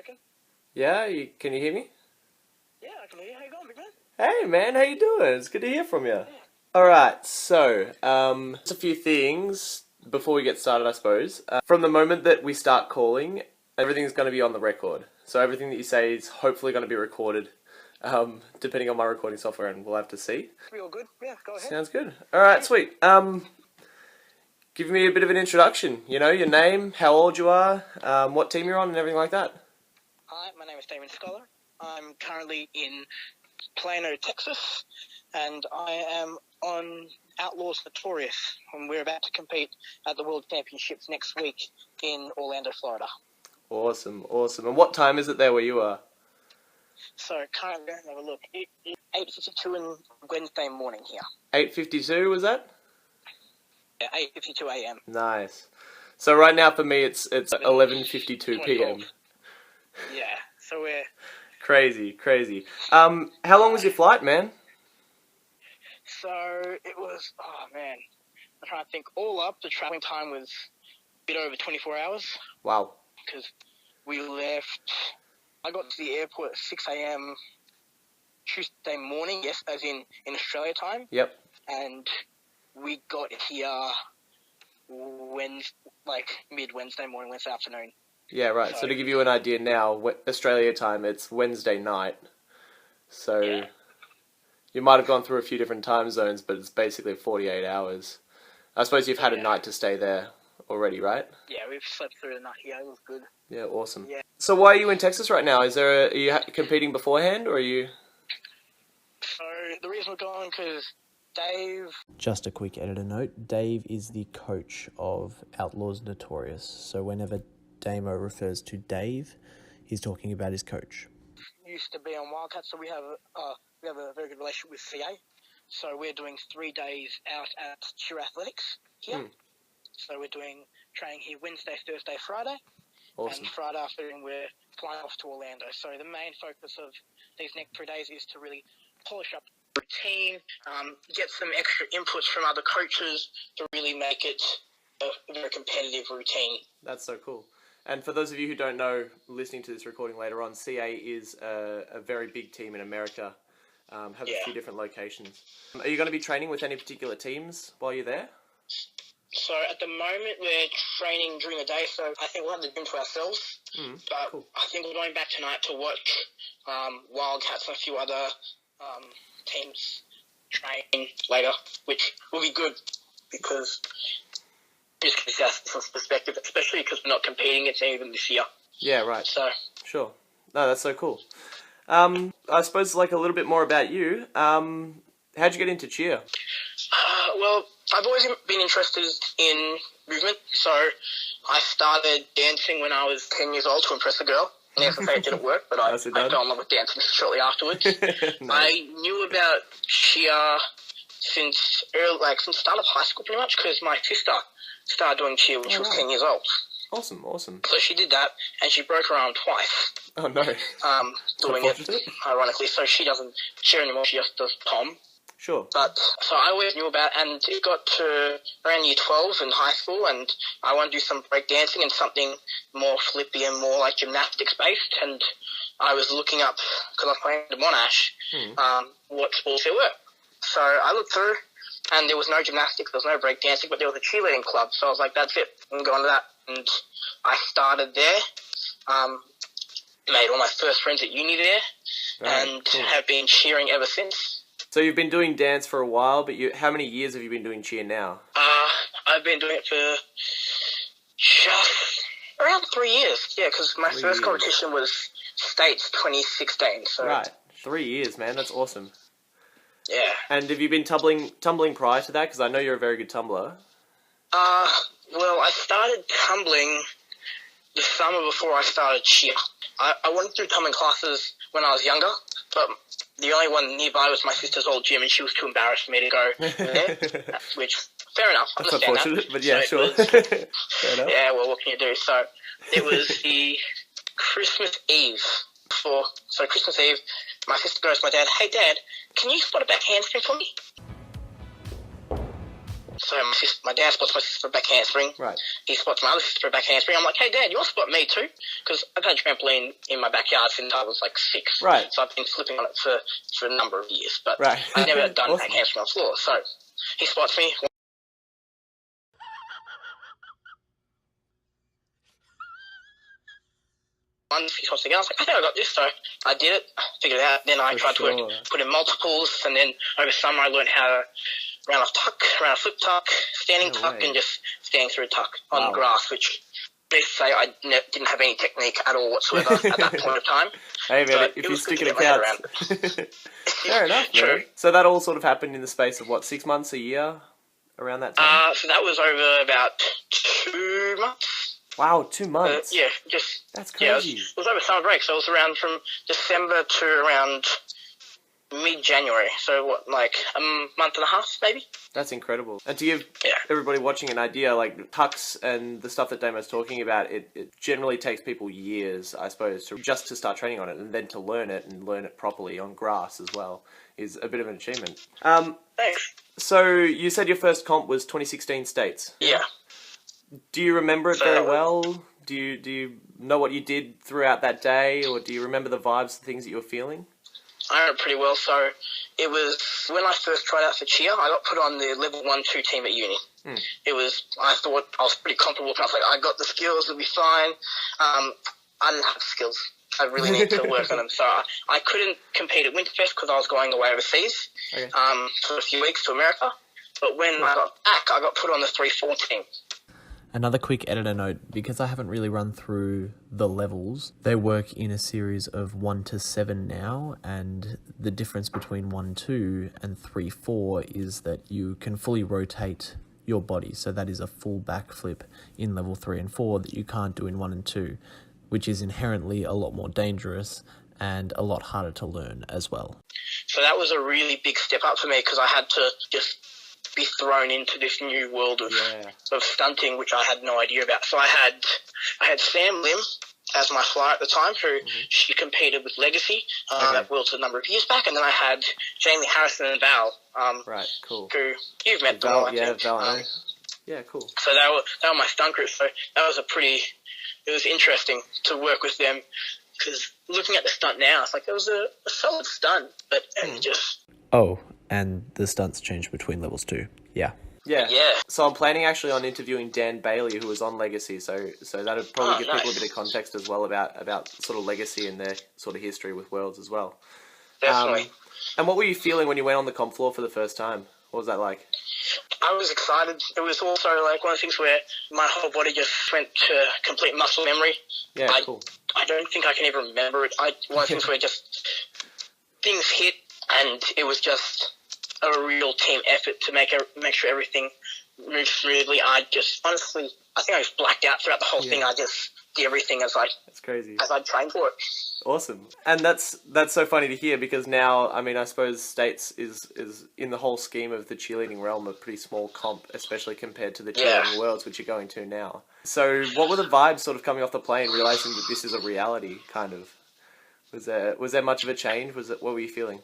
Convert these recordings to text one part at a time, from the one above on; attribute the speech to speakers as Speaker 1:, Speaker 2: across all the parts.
Speaker 1: reckon?
Speaker 2: Yeah, can you hear me?
Speaker 1: Yeah, I can hear you. How you going, big man?
Speaker 2: Hey man, how you doing? It's good to hear from you.
Speaker 1: Yeah.
Speaker 2: Alright, so, just a few things before we get started, I suppose. From the moment that we start calling, everything's going to be on the record. So everything that you say is hopefully going to be recorded, depending on my recording software, and we'll have to see.
Speaker 1: We all good? Yeah, go ahead.
Speaker 2: Sounds good. Alright, sweet. Give me a bit of an introduction. You know, your name, how old you are, what team you're on, and everything like that.
Speaker 1: Hi, my name is Damo Interview. I'm currently in Plano, Texas, and I am on Outlaws Notorious, and we're about to compete at the World Championships next week in Orlando, Florida.
Speaker 2: Awesome, awesome. And what time is it there where you are?
Speaker 1: So currently, have a look. It's 8:52 on Wednesday morning here.
Speaker 2: 8:52, was that?
Speaker 1: Yeah, 8:52 a.m.
Speaker 2: Nice. So right now for me it's 11:52 p.m.
Speaker 1: Yeah, so we're...
Speaker 2: Crazy. How long was your flight, man?
Speaker 1: So it was, oh man, I'm trying to think. All up, the traveling time was a bit over 24 hours.
Speaker 2: Wow.
Speaker 1: Because we left, I got to the airport at 6 a.m. Tuesday morning, yes, as in Australia time.
Speaker 2: Yep.
Speaker 1: And we got here mid-Wednesday morning, Wednesday afternoon.
Speaker 2: Yeah, right. So to give you an idea now, Australia time, it's Wednesday night. So
Speaker 1: Yeah.
Speaker 2: you might have gone through a few different time zones, but it's basically 48 hours. I suppose you've had a night to stay there already, right?
Speaker 1: Yeah, we've slept through the night here. It was good.
Speaker 2: Yeah, awesome.
Speaker 1: Yeah.
Speaker 2: So why are you in Texas right now? Are you competing beforehand, or are you...
Speaker 1: So the reason we're going, because Dave...
Speaker 3: Just a quick editor note, Dave is the coach of Outlaws Notorious. So whenever Damo refers to Dave, he's talking about his coach.
Speaker 1: Used to be on Wildcats, so we have a very good relationship with CA. So we're doing 3 days out at Cheer Athletics here. So we're doing training here Wednesday, Thursday, Friday.
Speaker 2: Awesome.
Speaker 1: And Friday afternoon we're flying off to Orlando. So the main focus of these next 3 days is to really polish up the routine, get some extra inputs from other coaches to really make it a very competitive routine.
Speaker 2: That's so cool. And for those of you who don't know, listening to this recording later on, CA is a very big team in America, have a few different locations. Are you going to be training with any particular teams while you're there?
Speaker 1: So at the moment we're training during the day, so I think we'll have the gym to ourselves. But cool. I think we're going back tonight to watch Wildcats and a few other teams train later, which will be good because just gives us some perspective, especially because we're not competing against any of them this year.
Speaker 2: Yeah, right.
Speaker 1: So
Speaker 2: sure. No, that's so cool. I suppose like a little bit more about you. How'd you get into cheer?
Speaker 1: Well, I've always been interested in movement, so I started dancing when I was 10 years old to impress a girl. Needless to say, it didn't work, but I fell in love with dancing shortly afterwards. Nice. I knew about cheer since the start of high school, pretty much, because my sister started doing cheer when she was 10 years old.
Speaker 2: Awesome.
Speaker 1: So she did that, and she broke her arm twice.
Speaker 2: Oh, no.
Speaker 1: Doing it, ironically. So she doesn't cheer anymore, she just does pom.
Speaker 2: Sure.
Speaker 1: But, so I always knew about, and it got to around year 12 in high school, and I wanted to do some break dancing and something more flippy and more like gymnastics based, and I was looking up, because I was playing the Monash, what sports there were. So I looked through, and there was no gymnastics, there was no break dancing, but there was a cheerleading club, so I was like, that's it, I'm going to that. And I started there, made all my first friends at uni there, and have been cheering ever since.
Speaker 2: So you've been doing dance for a while, but how many years have you been doing cheer now?
Speaker 1: I've been doing it for just around 3 years. Yeah, because my first competition was States 2016. So. Right,
Speaker 2: 3 years, man. That's awesome.
Speaker 1: Yeah.
Speaker 2: And have you been tumbling prior to that? Because I know you're a very good tumbler.
Speaker 1: Well, I started tumbling the summer before I started cheer. I went through tumbling classes when I was younger, but the only one nearby was my sister's old gym, and she was too embarrassed for me to go there, which, fair enough, I understand
Speaker 2: unfortunate,
Speaker 1: that.
Speaker 2: But yeah,
Speaker 1: so
Speaker 2: sure. Fair enough.
Speaker 1: Yeah, well, what can you do? So it was the Christmas Eve. So Christmas Eve, my sister goes to my dad, hey, Dad, can you spot a back handspring for me? So my dad spots my sister for a back handspring.
Speaker 2: Right.
Speaker 1: He spots my other sister for a back handspring. I'm like, hey, Dad, you want to spot me too? Because I've had trampoline in my backyard since I was like 6.
Speaker 2: Right.
Speaker 1: So I've been slipping on it for a number of years. But
Speaker 2: Right.
Speaker 1: I've never done
Speaker 2: Awesome.
Speaker 1: back handspring on the floor. So he spots me. Once he spots me again, I was like, I think I got this. So I did it. I figured it out. Then I tried to put in multiples. And then over summer I learned how to round off tuck, round off flip tuck, standing tuck, and just standing through tuck on grass, which they say I didn't have any technique at all whatsoever at that point of time.
Speaker 2: Hey, man, if you stick it, it counts. Fair enough, man. True. So that all sort of happened in the space of, what, 6 months, a year, around that time?
Speaker 1: So that was over about 2 months.
Speaker 2: Wow, 2 months?
Speaker 1: Yeah, just...
Speaker 2: That's crazy.
Speaker 1: Yeah, it was over summer break, so it was around from December to around mid-January. So, what, like a month and a half, maybe?
Speaker 2: That's incredible. And to give everybody watching an idea, like tucks and the stuff that Damo's talking about, it generally takes people years, I suppose, just to start training on it, and then to learn it and learn it properly on grass as well is a bit of an achievement.
Speaker 1: Thanks.
Speaker 2: So you said your first comp was 2016 States.
Speaker 1: Yeah.
Speaker 2: Do you remember it very well? Do you know what you did throughout that day, or do you remember the vibes, the things that you were feeling?
Speaker 1: I remember pretty well. So it was when I first tried out for cheer, I got put on the level 1-2 team at uni. It was, I thought I was pretty comfortable. I was like, I got the skills, it'll be fine. I didn't have skills. I really need to work on them. So I couldn't compete at Winterfest because I was going away overseas for a few weeks to America. But when I got back, I got put on the 3-4 team.
Speaker 3: Another quick editor note, because I haven't really run through the levels, they work in a series of 1 to 7 now, and the difference between 1-2 and 3-4 is that you can fully rotate your body. So that is a full backflip in level 3 and 4 that you can't do in 1 and 2, which is inherently a lot more dangerous and a lot harder to learn as well. So
Speaker 1: that was a really big step up for me because I had to just be thrown into this new world of stunting, which I had no idea about. So I had Sam Lim as my flyer at the time, who she competed with Legacy at Worlds a number of years back, and then I had Jamie Harrison and Val.
Speaker 2: Right, cool.
Speaker 1: Who you've met them,
Speaker 2: Val,
Speaker 1: I think.
Speaker 2: Val, yeah, cool.
Speaker 1: So they were my stunt group. So that was it was interesting to work with them, because looking at the stunt now, it's like it was a solid stunt, but it just...
Speaker 3: Oh, and the stunts change between levels too. Yeah.
Speaker 2: So I'm planning actually on interviewing Dan Bailey, who was on Legacy, so that'll probably give people a bit of context as well about sort of Legacy and their sort of history with Worlds as well.
Speaker 1: Definitely.
Speaker 2: And what were you feeling when you went on the comp floor for the first time? What was that like?
Speaker 1: I was excited. It was also like one of the things where my whole body just went to complete muscle memory.
Speaker 2: Yeah, cool.
Speaker 1: I don't think I can even remember it. One of the things where just things hit, and it was just a real team effort to make sure everything moved smoothly. I just, honestly, I think I was blacked out throughout the whole thing. I just did everything as I trained for it.
Speaker 2: Awesome. And that's so funny to hear, because now, I mean, I suppose States is in the whole scheme of the cheerleading realm a pretty small comp, especially compared to the cheerleading Worlds, which you're going to now. So what were the vibes sort of coming off the plane, realizing that this is a reality, kind of? Was there much of a change? What were you feeling?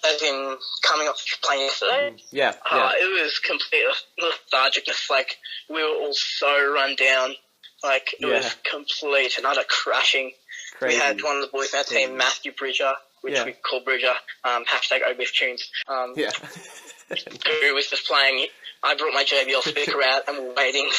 Speaker 1: As in coming off the plane yesterday? It was complete lethargicness. Like, we were all so run down. Like, it was complete and utter crashing. Crazy. We had one of the boys in our team, Matthew Bridger, which we call Bridger, hashtag OBS Tunes, who was just playing. I brought my JBL speaker out, and we're waiting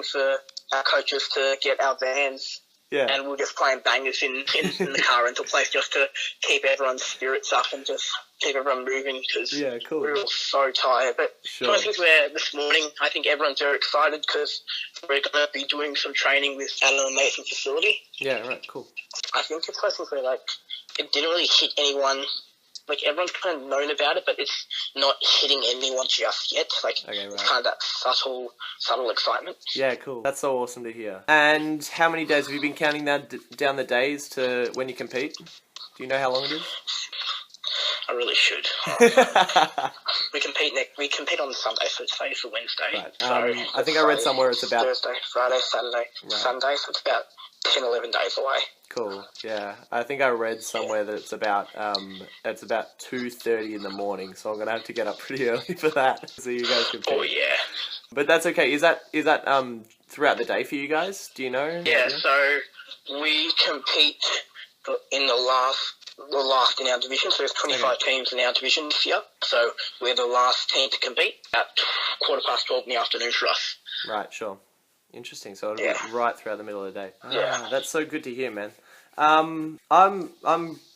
Speaker 1: for our coaches to get our vans. Yeah. And we were just playing bangers in the car rental place just to keep everyone's spirits up and just keep everyone moving, because we were all so tired. But I think this morning, I think everyone's very excited because we're going to be doing some training with at an amazing facility.
Speaker 2: Yeah, right, cool.
Speaker 1: I think it's something where, like, it didn't really hit anyone. Like, everyone's kind of known about it, but it's not hitting anyone just yet. Like, it's kind of that subtle excitement.
Speaker 2: Yeah, cool. That's so awesome to hear. And how many days have you been counting down the days to when you compete? Do you know how long it is?
Speaker 1: I really should. We compete on Sunday, so today's the Wednesday.
Speaker 2: Right.
Speaker 1: So
Speaker 2: I think I read somewhere it's about
Speaker 1: Thursday, Friday, Saturday, Sunday, so it's about 10, 11 days away.
Speaker 2: Cool. Yeah, I think I read somewhere that it's about 2:30 in the morning, so I'm gonna have to get up pretty early for that. So you guys can.
Speaker 1: Oh yeah.
Speaker 2: But that's okay. Is that throughout the day for you guys? Do you know?
Speaker 1: Yeah. So we compete in the last in our division. So there's 25 teams in our division this year. So we're the last team to compete at 12:15 in the afternoon for us.
Speaker 2: Right. Sure. Interesting. So it'll be right throughout the middle of the day.
Speaker 1: Yeah.
Speaker 2: That's so good to hear, man. I'm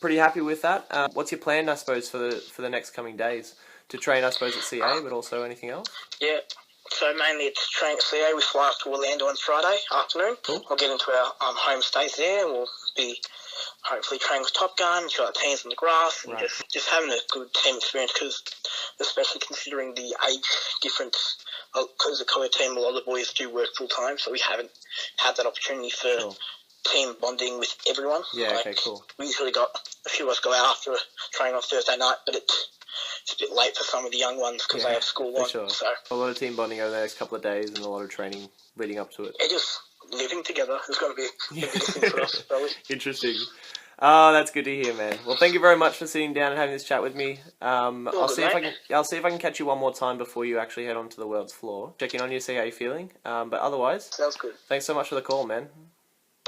Speaker 2: pretty happy with that. What's your plan, I suppose, for the next coming days? To train, I suppose, at CA, but also anything else?
Speaker 1: Yeah. So mainly it's training at CA. We fly off to Orlando on Friday afternoon.
Speaker 2: Cool.
Speaker 1: We'll get into our home stays there, and we'll be hopefully training with Top Gun, show our teams on the grass, and just having a good team experience, because especially considering the age difference, because the college team, a lot of the boys do work full time, so we haven't had that opportunity for team bonding with everyone.
Speaker 2: Yeah, okay, cool.
Speaker 1: We usually got a few of us go out after training on Thursday night, but it's a bit late for some of the young ones because they have school on.
Speaker 2: Sure.
Speaker 1: So
Speaker 2: a lot of team bonding over the next couple of days and a lot of training leading up to it.
Speaker 1: Yeah, just living together is going to be a big thing for us, probably.
Speaker 2: Interesting. Oh, that's good to hear, man. Well, thank you very much for sitting down and having this chat with me. I'll see if I can catch you one more time before you actually head onto the world's floor. Check in on you, see how you're feeling. But otherwise,
Speaker 1: sounds good.
Speaker 2: Thanks so much for the call, man.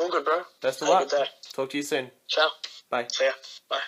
Speaker 1: All good, bro.
Speaker 2: Best of luck.
Speaker 1: Have a good day.
Speaker 2: Talk to you soon.
Speaker 1: Ciao.
Speaker 2: Bye.
Speaker 1: See ya. Bye.